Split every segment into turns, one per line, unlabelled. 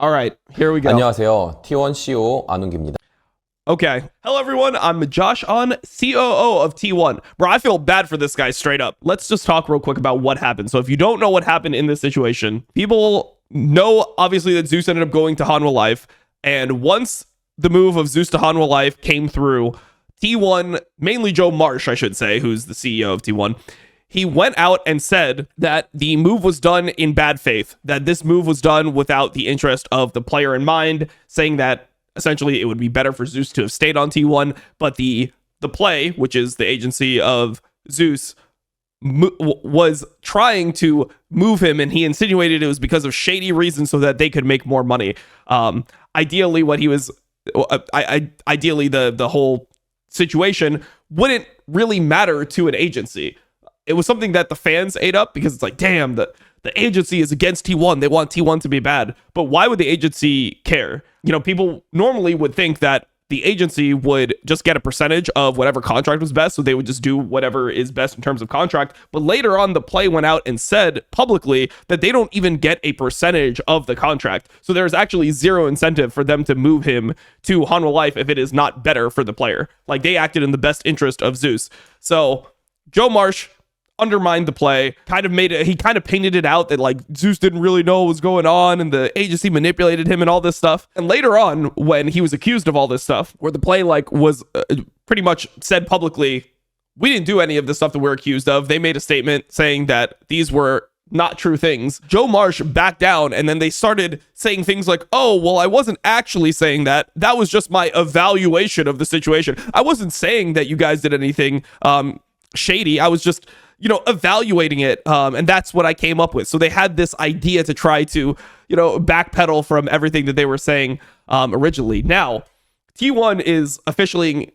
All right, here we go.
안녕하세요. T1 CEO 안웅기입니다.
Okay. Hello, everyone. I'm Josh On, COO of T1. Bro, I feel bad for this guy straight up. Let's just talk real quick about what happened. So if you don't know what happened in this situation, people know, obviously, that Zeus ended up going to Hanwha Life. And once the move of Zeus to Hanwha Life came through, T1, mainly Joe Marsh, I should say, who's the CEO of T1, he went out and said that the move was done in bad faith, that this move was done without the interest of the player in mind, saying that essentially it would be better for Zeus to have stayed on T1, but the play, which is the agency of Zeus, was trying to move him, and he insinuated it was because of shady reasons so that they could make more money. Ideally, ideally the whole situation wouldn't really matter to an agency. It was something that the fans ate up because it's like, damn, the agency is against T1. They want T1 to be bad. But why would the agency care? You know, people normally would think that the agency would just get a percentage of whatever contract was best, so they would just do whatever is best in terms of contract. But later on, the play went out and said publicly that they don't even get a percentage of the contract. So there's actually zero incentive for them to move him to Hanwha Life if it is not better for the player. Like, they acted in the best interest of Zeus. So Joe Marsh undermined the play, he kind of painted it out that like Zeus didn't really know what was going on and the agency manipulated him and all this stuff. And later on, when he was accused of all this stuff, where the play like was pretty much said publicly, we didn't do any of the stuff that we're accused of. They made a statement saying that these were not true things. Joe Marsh backed down, and then they started saying things like, oh, well, I wasn't actually saying that. That was just my evaluation of the situation. I wasn't saying that you guys did anything shady. I was just, evaluating it. And that's what I came up with. So they had this idea to try to, backpedal from everything that they were saying originally. Now, T1 is officially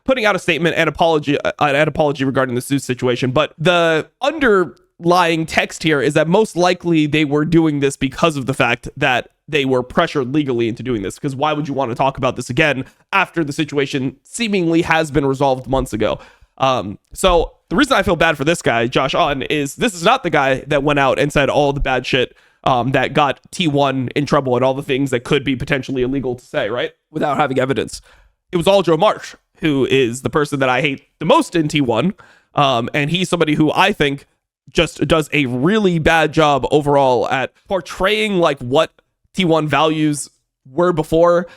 putting out a statement and an apology regarding the Zeus situation. But the underlying text here is that most likely they were doing this because of the fact that they were pressured legally into doing this. Because why would you want to talk about this again after the situation seemingly has been resolved months ago? So the reason I feel bad for this guy, Josh On, is this is not the guy that went out and said all the bad shit that got T1 in trouble and all the things that could be potentially illegal to say, right? Without having evidence. It was all Joe Marsh, who is the person that I hate the most in T1. And he's somebody who I think just does a really bad job overall at portraying like what T1 values were before.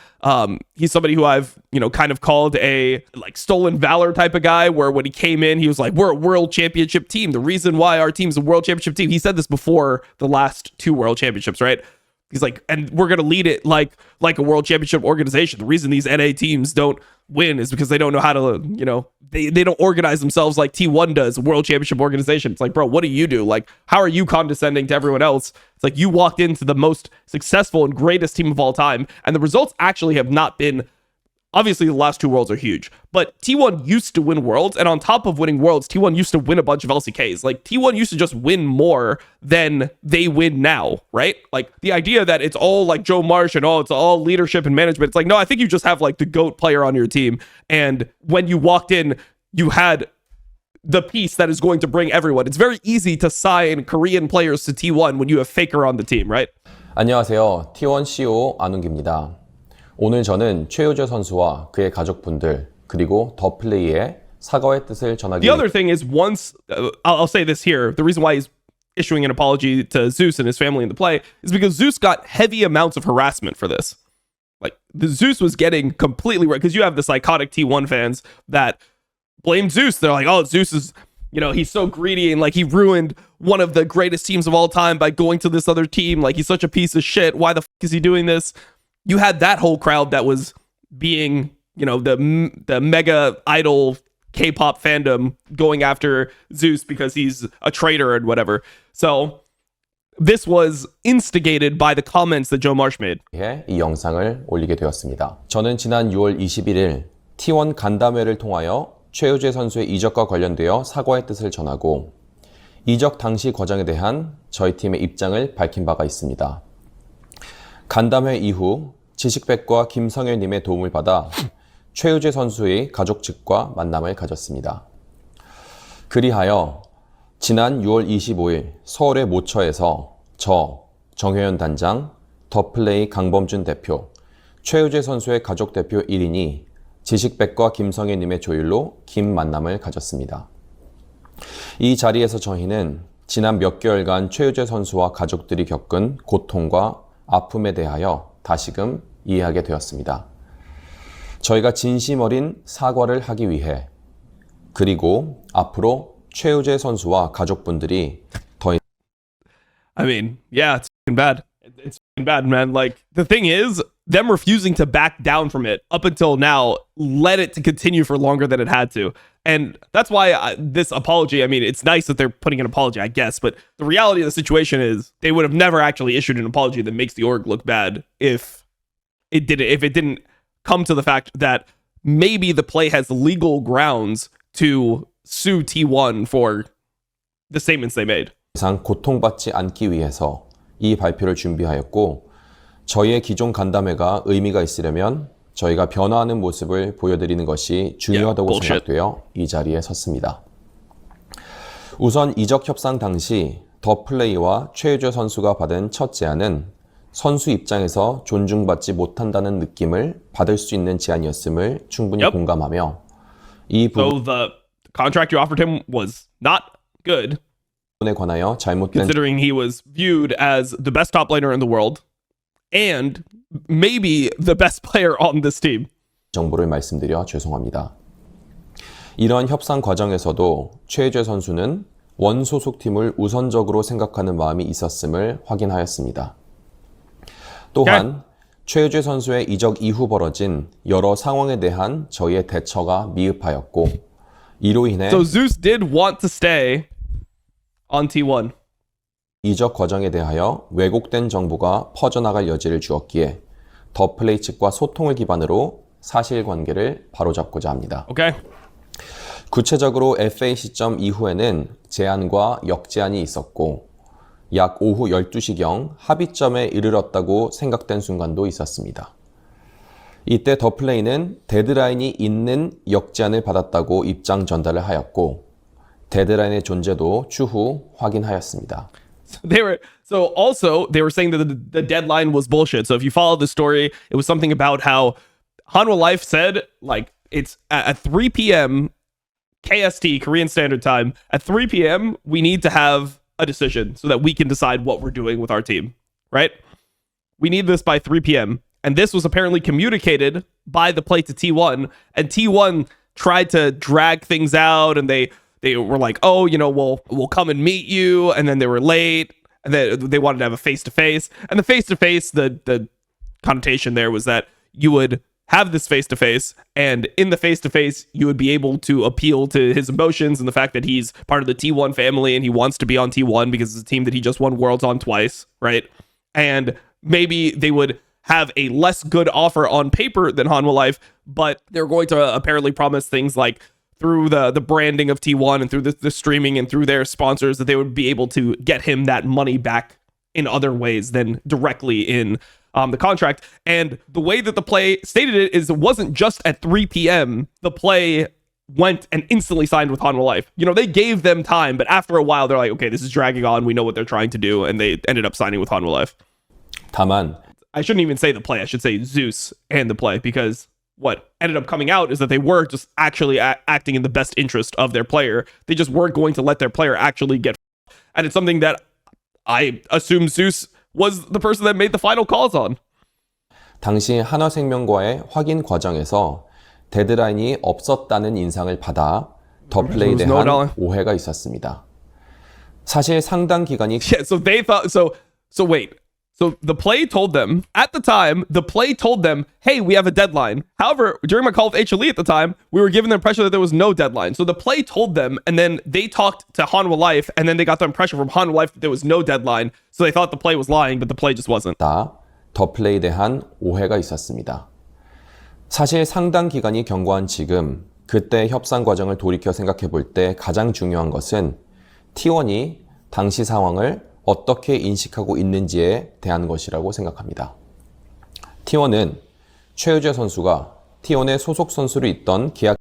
He's somebody who I've kind of called a like stolen valor type of guy, where when he came in he was like, we're a world championship team. The reason why our team's a world championship team, he said this before the last 2 world championships, right? He's like, and we're gonna lead it like a world championship organization. The reason these NA teams don't win is because they don't know how to, they don't organize themselves like T1 does, a world championship organization. It's like, bro, what do you do? Like, how are you condescending to everyone else? It's like you walked into the most successful and greatest team of all time, and the results actually have not been. Obviously, the last 2 worlds are huge, but T1 used to win worlds, and on top of winning worlds, T1 used to win a bunch of LCKs. Like, T1 used to just win more than they win now, right? Like, the idea that it's all like Joe Marsh and it's all leadership and management. It's like, no, I think you just have like the GOAT player on your team, and when you walked in, you had the piece that is going to bring everyone. It's very easy to sign Korean players to T1 when you have Faker on the team, right?
안녕하세요. T1 CEO 안웅기입니다. 오늘 저는 최효재 선수와 그의 가족분들 그리고 더 플레이의 사과의 뜻을 전하기.
The other thing is, once I'll say this here, the reason why he's issuing an apology to Zeus and his family in the play is because Zeus got heavy amounts of harassment for this. Like, the Zeus was getting completely right, because you have the psychotic T1 fans that blame Zeus. They're like, oh, Zeus is, he's so greedy and like he ruined one of the greatest teams of all time by going to this other team. Like, he's such a piece of shit. Why the fuck is he doing this? You had that whole crowd that was being, the mega idol K-pop fandom going after Zeus because he's a traitor and whatever. So this was instigated by the comments that Joe Marsh made.
이 영상을 올리게 되었습니다. 저는 지난 6월 21일 T1 간담회를 통하여 최효재 선수의 이적과 관련되어 사과의 뜻을 전하고 이적 당시 과정에 대한 저희 팀의 입장을 밝힌 바가 있습니다. 간담회 이후 지식백과 김성현님의 도움을 받아 최효재 선수의 가족 측과 만남을 가졌습니다. 그리하여 지난 6월 25일 서울의 모처에서 저, 정효연 단장, 더 플레이 강범준 대표, 최유재 선수의 가족 대표 1인이 지식백과 김성애님의 조율로 긴 만남을 가졌습니다. 이 자리에서 저희는 지난 몇 개월간 최유재 선수와 가족들이 겪은 고통과 아픔에 대하여 다시금 이해하게 되었습니다. 저희가 진심 어린 사과를 하기 위해 그리고 앞으로 최유재 선수와 가족분들이 더
I mean, yeah, it's fucking bad. It's fucking bad, man. Like, the thing is, them refusing to back down from it up until now led it to continue for longer than it had to. And that's why this apology, I mean, it's nice that they're putting an apology, I guess, but the reality of the situation is they would have never actually issued an apology that makes the org look bad if it didn't come to the fact that maybe the play has legal grounds to sue T1 for the statements they made.
이상 고통받지 않기 위해서 이 발표를 준비하였고 저희의 기존 간담회가 의미가 있으려면 저희가 변화하는 모습을 보여드리는 것이 중요하다고 생각되어 이 자리에 섰습니다. 우선 이적 협상 당시 더 플레이와 최유재 선수가 받은 첫 제안은 선수 입장에서 존중받지 못한다는 느낌을 받을 수 있는 제안이었음을 충분히 공감하며 이
So the contract you offered him was not good.
부분에 관하여 잘못된
considering he was viewed as the best top laner in the world and maybe the best player on this team.
정보를 말씀드려 죄송합니다. 이런 협상 과정에서도 최유재 선수는 원 소속팀을 우선적으로 생각하는 마음이 있었음을 확인하였습니다. 또한 최유재 선수의 이적 이후 벌어진 여러 상황에 대한 저희의 대처가 미흡하였고 이로 인해
So Zeus did want to stay on T1.
이적 과정에 대하여 왜곡된 정보가 퍼져나갈 여지를 주었기에 더 플레이 측과 소통을 기반으로 사실관계를 바로잡고자 합니다.
Okay.
구체적으로 FA 시점 이후에는 제안과 역제안이 있었고 약 오후 12시경 합의점에 이르렀다고 생각된 순간도 있었습니다. 이때 더 플레이는 데드라인이 있는 역제안을 받았다고 입장 전달을 하였고 데드라인의 존재도 추후 확인하였습니다.
They were saying that the deadline was bullshit. So if you follow the story, it was something about how Hanwha Life said, like, it's at 3 p.m. KST, Korean Standard Time. At 3 p.m., we need to have a decision so that we can decide what we're doing with our team, right? We need this by 3 p.m. And this was apparently communicated by the play to T1, and T1 tried to drag things out, and they were like, oh, you know, we'll come and meet you, and then they were late, and they wanted to have a face-to-face, and the face-to-face, the connotation there was that you would have this face-to-face, and in the face-to-face, you would be able to appeal to his emotions and the fact that he's part of the T1 family, and he wants to be on T1 because it's a team that he just won Worlds on twice, right? And maybe they would have a less good offer on paper than Hanwha Life, but they're going to apparently promise things like through the branding of T1 and through the streaming and through their sponsors that they would be able to get him that money back in other ways than directly in the contract. And the way that the play stated it is it wasn't just at 3 p.m. The play went and instantly signed with Hanwha Life. You know, they gave them time, but after a while they're like, okay, this is dragging on. We know what they're trying to do. And they ended up signing with Hanwha Life.
다만
I shouldn't even say the play. I should say Zeus and the play, because what ended up coming out is that they were just actually acting in the best interest of their player. They just weren't going to let their player actually get and it's something that I assume Zeus was the person that made the final calls on.
당시 한화생명과의 확인 과정에서 데드라인이 없었다는 인상을 받아 더 플레이에 대한 오해가 있었습니다. 사실 상당 기간이
Yeah, so they thought so wait. So the play told them, at the time, the play told them, hey, we have a deadline. However, during my call with HLE at the time, we were given the impression that there was no deadline. So the play told them, and then they talked to Hanwha Life, and then they got the impression from Hanwha Life that there was no deadline. So they thought the play was lying, but the play just wasn't.
더 플레이에 대한 오해가 있었습니다. 사실 상당 기간이 경과한 지금 그때 협상 과정을 돌이켜 생각해 볼 때 가장 중요한 것은 T1이 당시 상황을 어떻게 인식하고 있는지에 대한 것이라고 생각합니다. T1은 최유재 선수가 T1의 소속 선수로 있던 계약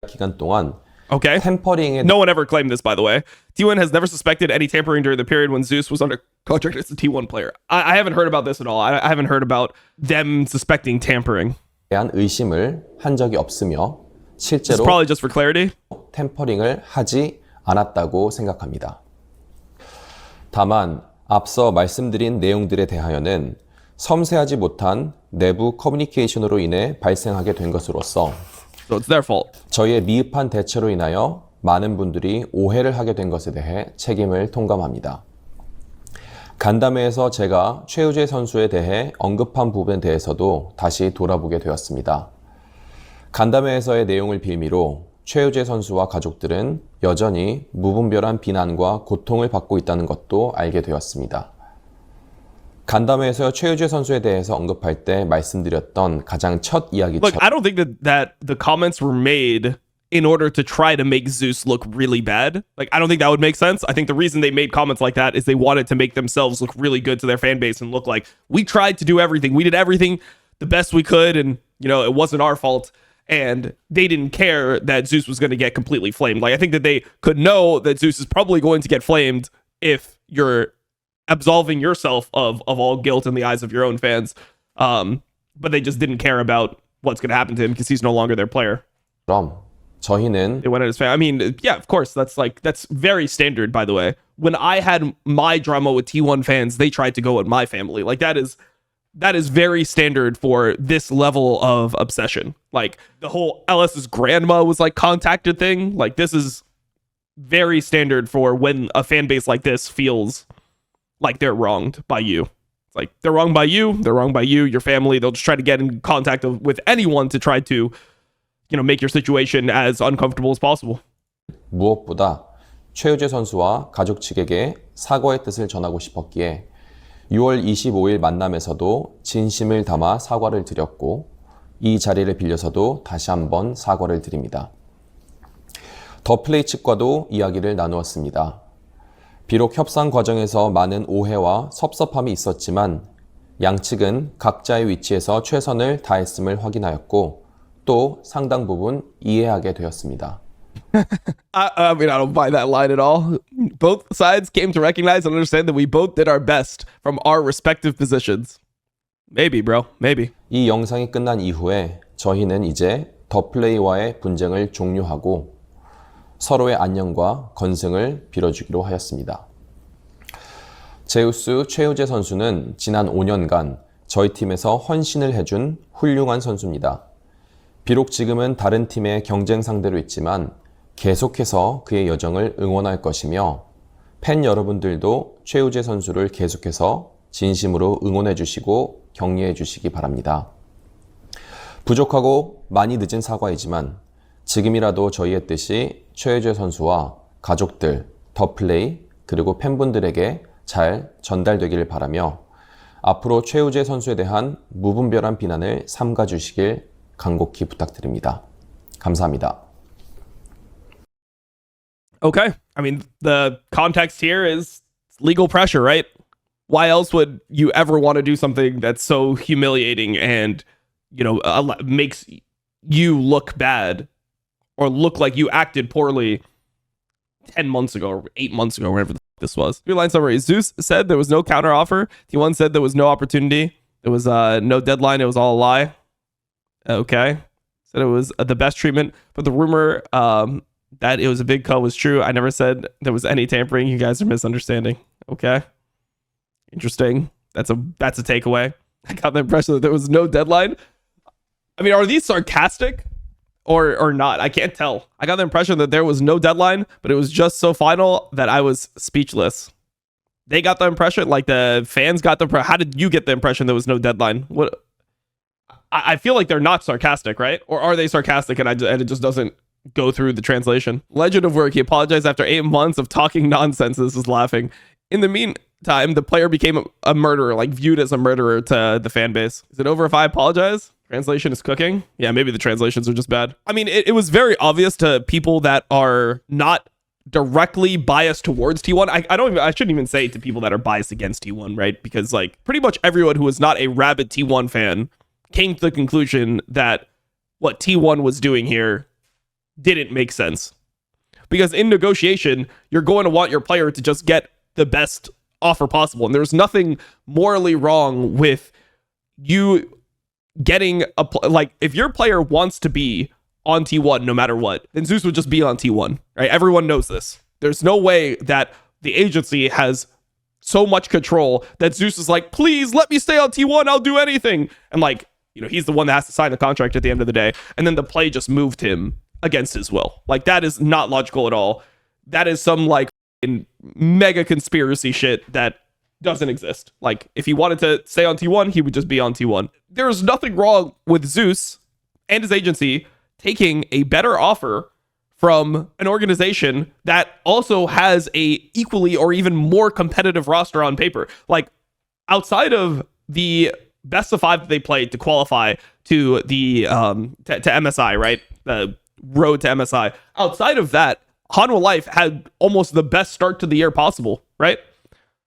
기간 동안
Okay.
템퍼링에
No one ever claimed this, by the way. T1 has never suspected any tampering during the period when Zeus was under contract as a T1 player. I haven't heard about this at all. I haven't heard about them suspecting tampering.
대한 의심을 한 적이 없으며
It's
실제로
probably just for clarity.
템퍼링을 하지 않았다고 생각합니다. 다만 앞서 말씀드린 내용들에 대하여는 섬세하지 못한 내부 커뮤니케이션으로 인해 발생하게 된 것으로서
So it's their fault.
저희의 미흡한 대처로 인하여 많은 분들이 오해를 하게 된 것에 대해 책임을 통감합니다. 간담회에서 제가 최우재 선수에 대해 언급한 부분에 대해서도 다시 돌아보게 되었습니다. 간담회에서의 내용을 빌미로 최우재 선수와 가족들은 여전히 무분별한 비난과 고통을 받고 있다는 것도 알게 되었습니다. 간담회에서 최우재 선수에 대해서 언급할 때 말씀드렸던 가장 첫 이야기처럼
Look, I don't think that the comments were made in order to try to make Zeus look really bad. Like, I don't think that would make sense. I think the reason they made comments like that is they wanted to make themselves look really good to their fan base and look like we tried to do everything. We did everything the best we could, and, you know, it wasn't our fault. And they didn't care that Zeus was going to get completely flamed. Like, I think that they could know that Zeus is probably going to get flamed if you're absolving yourself of all guilt in the eyes of your own fans. But they just didn't care about what's going to happen to him because he's no longer their player.
저희는
They went at his fan. I mean, yeah, of course. That's very standard, by the way. When I had my drama with T1 fans, they tried to go at my family. Like, that is very standard for this level of obsession. Like, the whole LS's grandma was like contacted thing. Like, this is very standard for when a fan base like this feels like they're wronged by you. It's like they're wronged by you, your family. They'll just try to get in contact with anyone to try to, you know, make your situation as uncomfortable as possible.
무엇보다 최우재 선수와 가족 측에게 사과의 뜻을 전하고 싶었기에 6월 25일 만남에서도 진심을 담아 사과를 드렸고 이 자리를 빌려서도 다시 한번 사과를 드립니다. 더 플레이 측과도 이야기를 나누었습니다. 비록 협상 과정에서 많은 오해와 섭섭함이 있었지만 양측은 각자의 위치에서 최선을 다했음을 확인하였고 또 상당 부분 이해하게 되었습니다.
I mean, I don't buy that line at all. Both sides came to recognize and understand that we both did our best from our respective positions. Maybe, bro. Maybe.
이 영상이 끝난 이후에 저희는 이제 더 플레이와의 분쟁을 종료하고 서로의 안녕과 건승을 빌어주기로 하였습니다. 제우스 최우재 선수는 지난 5년간 저희 팀에서 헌신을 해준 훌륭한 선수입니다. 비록 지금은 다른 팀의 경쟁 상대로 있지만 계속해서 그의 여정을 응원할 것이며 팬 여러분들도 최우재 선수를 계속해서 진심으로 응원해 주시고 격려해 주시기 바랍니다. 부족하고 많이 늦은 사과이지만 지금이라도 저희의 뜻이 최우재 선수와 가족들, 더 플레이, 그리고 팬분들에게 잘 전달되기를 바라며 앞으로 최우재 선수에 대한 무분별한 비난을 삼가 주시길 간곡히 부탁드립니다. 감사합니다.
Okay. I mean, the context here is legal pressure, right? Why else would you ever want to do something that's so humiliating and, you know, makes you look bad or look like you acted poorly 10 months ago or 8 months ago, wherever this was? Your line summary. Zeus said there was no counter offer. T1 said there was no opportunity. There was no deadline. It was all a lie. Okay. Said it was the best treatment. But the rumor that it was a big cut was true. I never said there was any tampering. You guys are misunderstanding. Okay. Interesting. That's a takeaway. I got the impression that there was no deadline. I mean, are these sarcastic or not? I can't tell. I got the impression that there was no deadline, but it was just so final that I was speechless. They got the impression, like the fans got the how did you get the impression there was no deadline? What? I feel like they're not sarcastic, right? Or are they sarcastic and it just doesn't go through the translation? Legend of work. He apologized after 8 months of talking nonsense. This is laughing. In the meantime, the player became a murderer, like viewed as a murderer to the fan base. Is it over if I apologize? Translation is cooking. Yeah, maybe the translations are just bad. I mean, it was very obvious to people that are not directly biased towards T1. I shouldn't even say to people that are biased against T1, right? Because like pretty much everyone who was not a rabid T1 fan came to the conclusion that what T1 was doing here didn't make sense. Because in negotiation, you're going to want your player to just get the best offer possible. And there's nothing morally wrong with you getting like, if your player wants to be on T1 no matter what, then Zeus would just be on T1, right? Everyone knows this. There's no way that the agency has so much control that Zeus is like, please let me stay on T1, I'll do anything. And like, you know, he's the one that has to sign the contract at the end of the day. And then the play just moved him against his will. Like, that is not logical at all. That is some like mega conspiracy shit that doesn't exist. Like, if he wanted to stay on T1, he would just be on T1. There's nothing wrong with Zeus and his agency taking a better offer from an organization that also has a equally or even more competitive roster on paper. Like, outside of the best of 5 that they played to qualify to the to MSI, right? The road to MSI. Outside of that, Hanwha Life had almost the best start to the year possible, right?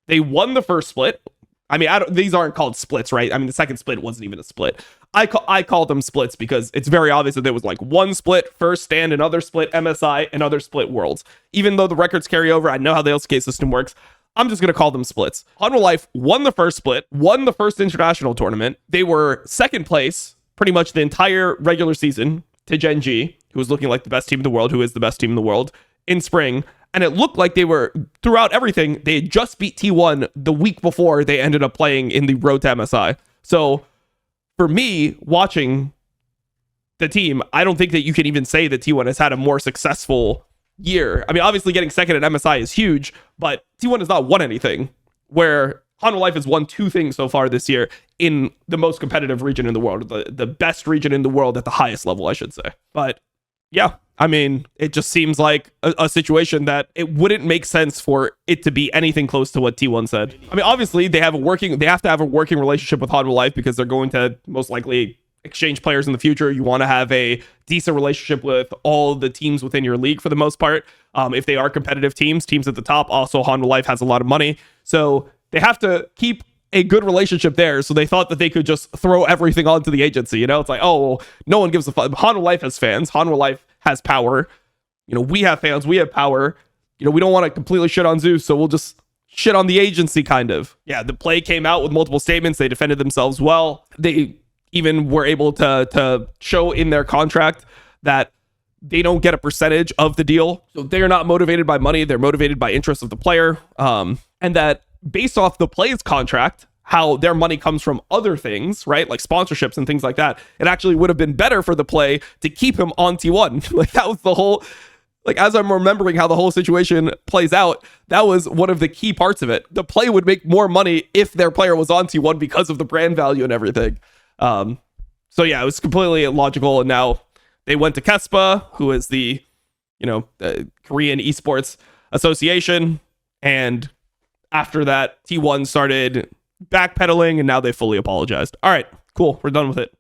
They won the first split. I mean, these aren't called splits, right? I mean, the second split wasn't even a split. I call them splits because it's very obvious that there was like one split, first stand, another split MSI, another split Worlds. Even though the records carry over, I know how the LCK system works. I'm just going to call them splits. Hanwha Life won the first split, won the first international tournament. They were second place pretty much the entire regular season to Gen G, who was looking like the best team in the world, who is the best team in the world, in spring. And it looked like they were, throughout everything, they had just beat T1 the week before they ended up playing in the road to MSI. So for me, watching the team, I don't think that you can even say that T1 has had a more successful year. I mean, obviously getting second at MSI is huge, but T1 has not won anything, where Hanwha Life has won 2 things so far this year in the most competitive region in the world, the best region in the world at the highest level, I should say. But yeah, I mean, it just seems like a situation that it wouldn't make sense for it to be anything close to what T1 said. I mean, obviously they have to have a working relationship with Hanwha Life because they're going to most likely exchange players in the future. You want to have a decent relationship with all the teams within your league for the most part. If they are competitive teams at the top, also Hanwha Life has a lot of money. So they have to keep a good relationship there. So they thought that they could just throw everything onto the agency. You know, it's like, oh, well, no one gives a fuck. Hanwha Life has fans. Hanwha Life has power. You know, we have fans. We have power. You know, we don't want to completely shit on Zeus, so we'll just shit on the agency, kind of. Yeah, the play came out with multiple statements. They defended themselves well. They even were able to show in their contract that they don't get a percentage of the deal. So they're not motivated by money. They're motivated by interest of the player. And that based off the play's contract, how their money comes from other things, right? Like sponsorships and things like that. It actually would have been better for the play to keep him on T1. Like, that was the whole, like, as I'm remembering how the whole situation plays out, that was one of the key parts of it. The play would make more money if their player was on T1 because of the brand value and everything. So yeah, it was completely illogical. And now they went to KESPA, who is the, you know, Korean Esports Association. And after that, T1 started backpedaling, and now they fully apologized. All right, cool. We're done with it.